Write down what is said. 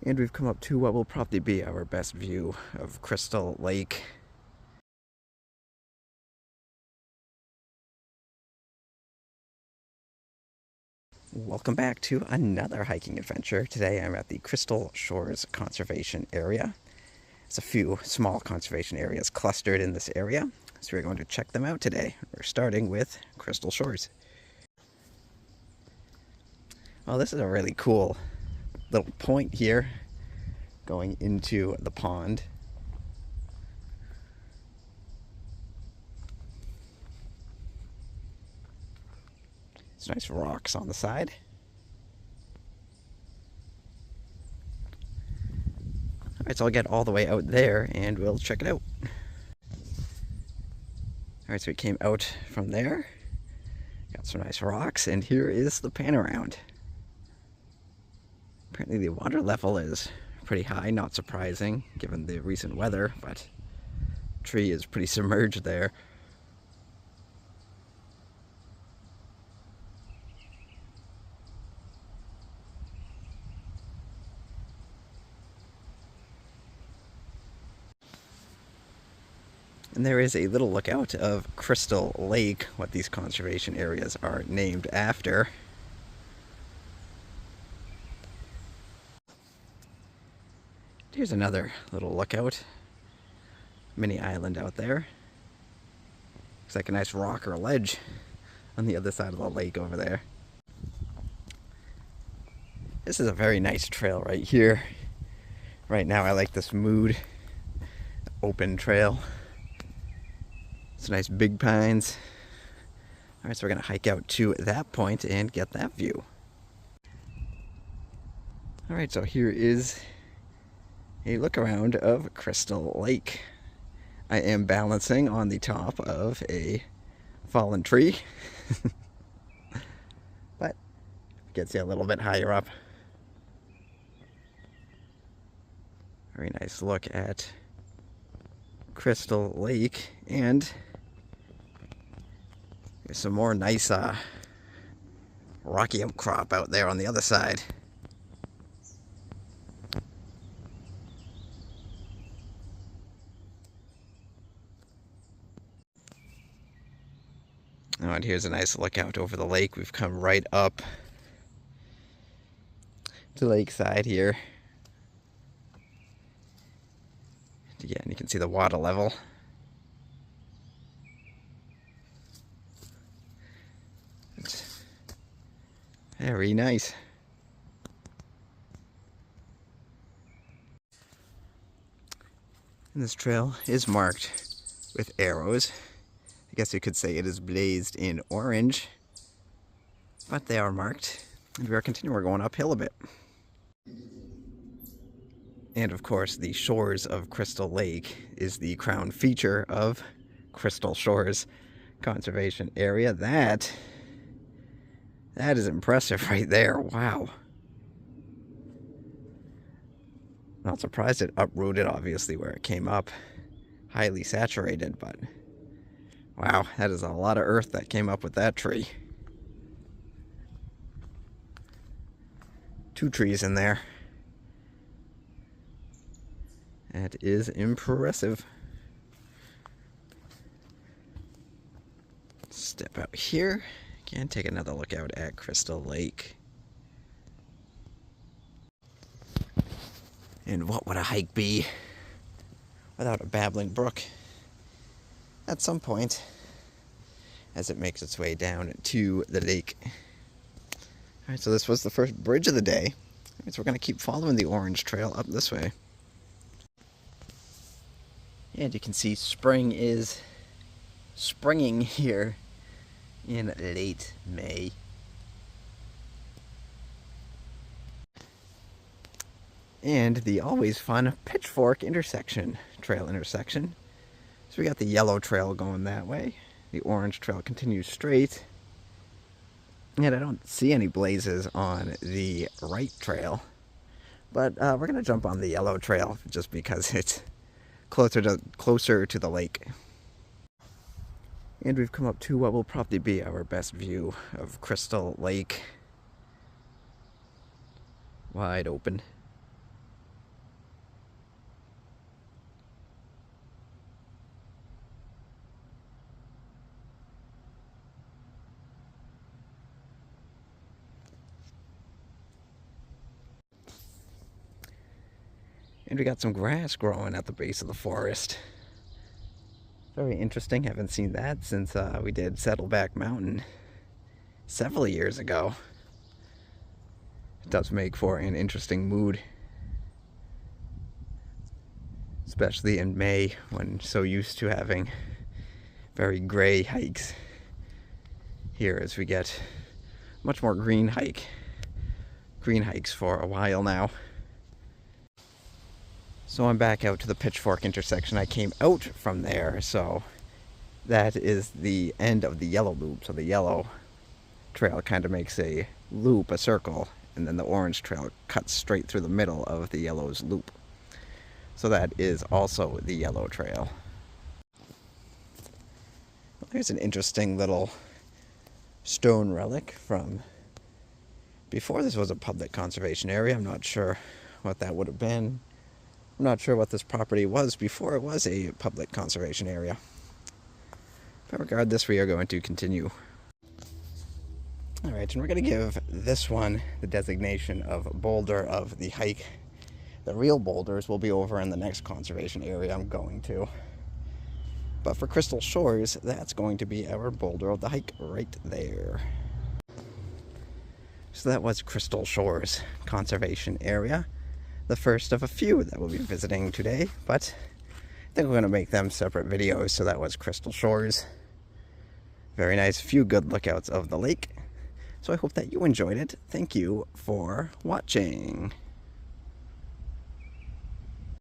And we've come up to what will probably be our best view of Crystal Lake. Welcome back to another hiking adventure. Today I'm at the Crystal Shores Conservation Area. There's a few small conservation areas clustered in this area, so we're going to check them out today. We're starting with Crystal Shores. Well, this is a really cool little point here going into the pond. There's nice rocks on the side. Alright, so I'll get all the way out there and we'll check it out. Alright, so we came out from there. Got some nice rocks, and here is the pan around. Apparently the water level is pretty high, not surprising given the recent weather, but the tree is pretty submerged there. And there is a little lookout of Crystal Lake, what these conservation areas are named after. Here's another little lookout. Mini island out there. Looks like a nice rock or ledge on the other side of the lake over there. This is a very nice trail right here. Right now I like this mood. Open trail. It's nice big pines. Alright, so we're going to hike out to that point and get that view. Alright, so here is a look around of Crystal Lake. I am balancing on the top of a fallen tree. But gets you a little bit higher up. Very nice look at Crystal Lake, and there's some more nice rocky outcrop out there on the other side. Oh, and here's a nice lookout over the lake. We've come right up to lakeside here. Again, you can see the water level. It's very nice. And this trail is marked with arrows. I guess you could say it is blazed in orange, but they are marked, and we are continuing. We're going uphill a bit. And of course, the shores of Crystal Lake is the crown feature of Crystal Shores Conservation Area. That is impressive right there. Wow. Not surprised it uprooted, obviously, where it came up. Highly saturated, but wow, that is a lot of earth that came up with that tree. 2 trees in there. That is impressive. Step out here. Again, take another look out at Crystal Lake. And what would a hike be without a babbling brook at some point as it makes its way down to the lake. Alright, so this was the first bridge of the day. So we're going to keep following the orange trail up this way. And you can see spring is springing here in late May. And the always fun Pitchfork intersection, trail intersection. So we got the yellow trail going that way. The orange trail continues straight. And I don't see any blazes on the right trail. But we're going to jump on the yellow trail just because it's closer to the lake. And we've come up to what will probably be our best view of Crystal Lake. Wide open. And we got some grass growing at the base of the forest. Very interesting. Haven't seen that since we did Saddleback Mountain several years ago. It does make for an interesting mood, especially in May when so used to having very gray hikes. Here as we get much more green hikes for a while now. So I'm back out to the Pitchfork intersection. I came out from there, so that is the end of the yellow loop. So the yellow trail kind of makes a loop, a circle, and then the orange trail cuts straight through the middle of the yellow's loop. So that is also the yellow trail. Well, here's an interesting little stone relic from before this was a public conservation area. I'm not sure what that would have been. I'm not sure what this property was before it was a public conservation area. But regardless, we are going to continue. Alright, and we're going to give this one the designation of boulder of the hike. The real boulders will be over in the next conservation area I'm going to. But for Crystal Shores, that's going to be our boulder of the hike right there. So that was Crystal Shores Conservation Area. The first of a few that we'll be visiting today, but I think we're going to make them separate videos. So that was Crystal Shores. Very nice, few good lookouts of the lake. So I hope that you enjoyed it. Thank you for watching.